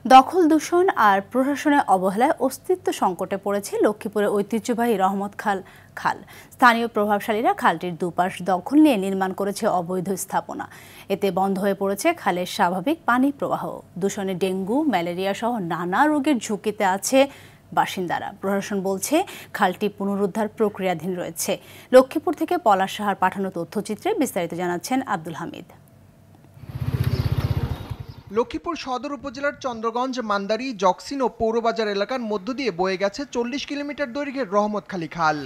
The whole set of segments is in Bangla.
দখল দূষণ আর প্রশাসনের অবহেলায় অস্তিত্ব সংকটে পড়েছে লক্ষ্মীপুরের ঐতিহ্যবাহী রহমত খাল। স্থানীয় প্রভাবশালীরা খালটির দুপাশ দখল নিয়ে নির্মাণ করেছে অবৈধ স্থাপনা। এতে বন্ধ হয়ে পড়েছে খালের স্বাভাবিক পানি প্রবাহ। দূষণে ডেঙ্গু, ম্যালেরিয়া সহ নানা রোগের ঝুঁকিতে আছে বাসিন্দারা। প্রশাসন বলছে খালটি পুনরুদ্ধার প্রক্রিয়াধীন রয়েছে। লক্ষ্মীপুর থেকে পলাশ সাহার পাঠানো তথ্যচিত্রে বিস্তারিত জানাচ্ছেন আব্দুল হামিদ। লক্ষ্মীপুর সদর উপজেলার চন্দ্রগঞ্জ, মান্দারি, জকসিন ও পৌরবাজার এলাকার মধ্য দিয়ে বয়ে গেছে 40 কিলোমিটার দৈর্ঘ্যের রহমতখালী খাল।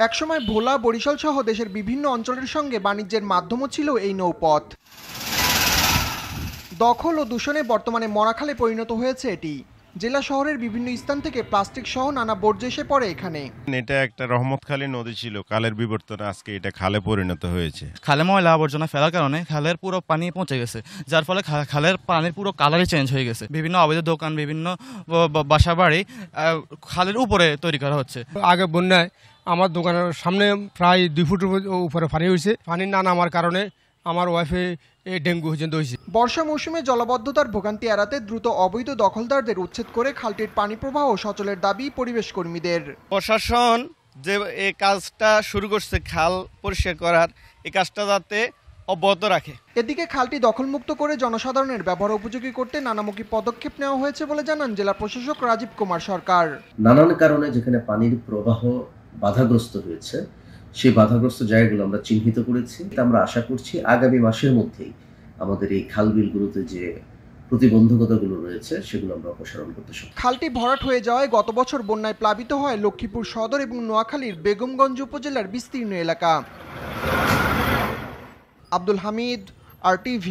একসময় ভোলা, বরিশাল সহ দেশের বিভিন্ন অঞ্চলের সঙ্গে বাণিজ্যের মাধ্যমও ছিল এই নৌপথ। দখল ও দূষণে বর্তমানে মরাখালে পরিণত হয়েছে এটি। জেলা শহরের বিভিন্ন স্থান থেকে প্লাস্টিক সহ নানা বর্জ্য এসে পড়ে এখানে। এটা একটা রহমতখালী নদী ছিল, কালের বিবর্তনে আজকে এটা খালে পরিণত হয়েছে। খালে ময়লা আবর্জনা ফেলার কারণে খালের পুরো পানি পৌঁছে গেছে, যার ফলে খালের পানির পুরো কালারই চেঞ্জ হয়ে গেছে। বিভিন্ন অবৈধ দোকান, বিভিন্ন বাসা বাড়ি খালের উপরে তৈরি করা হচ্ছে। আগে বন্যায় আমার দোকানের সামনে প্রায় 2 ফুট উপরে পানি হয়েছে। পানি না নামার কারণে আমার ওয়াইফে ডেঙ্গু পর্যন্ত হয়েছে। বর্ষা মৌসুমে জলাবদ্ধতার ভোগান্তি এড়াতে দ্রুত অবৈধ দখলদারদের উচ্ছেদ করে খালটির পানি প্রবাহ সচলের দাবি পরিবেশ কর্মীদের। প্রশাসন যে এই কাজটা শুরু করছে খাল পরিষ্কার করার, এই কাজটা যাতে অব্যাহত রাখে। এদিকে খালটি দখলমুক্ত করে জনসাধারণের ব্যবহার উপযোগী করতে নানামুখী পদক্ষেপ নেওয়া হয়েছে বলে জানান জেলা প্রশাসক রাজীব কুমার সরকার। নানান কারণে যেখানে পানির প্রবাহ বাধাগ্রস্ত হয়েছে, সেই বাধাগ্রস্ত জায়গাগুলো আমরা চিহ্নিত করেছি। আমরা আশা করছি আগামী মাসের মধ্যেই আমাদের এই খাল বিলগুলোতে যে প্রতিবন্ধকতাগুলো রয়েছে সেগুলো আমরা অপসারণ করতে সক্ষম। খালটি ভরাট হয়ে যাওয়ায় গত বছর বন্যায় প্লাবিত হয় লক্ষ্মীপুর সদর এবং নোয়াখালীর বেগমগঞ্জ উপজেলার বিস্তীর্ণ এলাকা। আব্দুল হামিদ, RTV।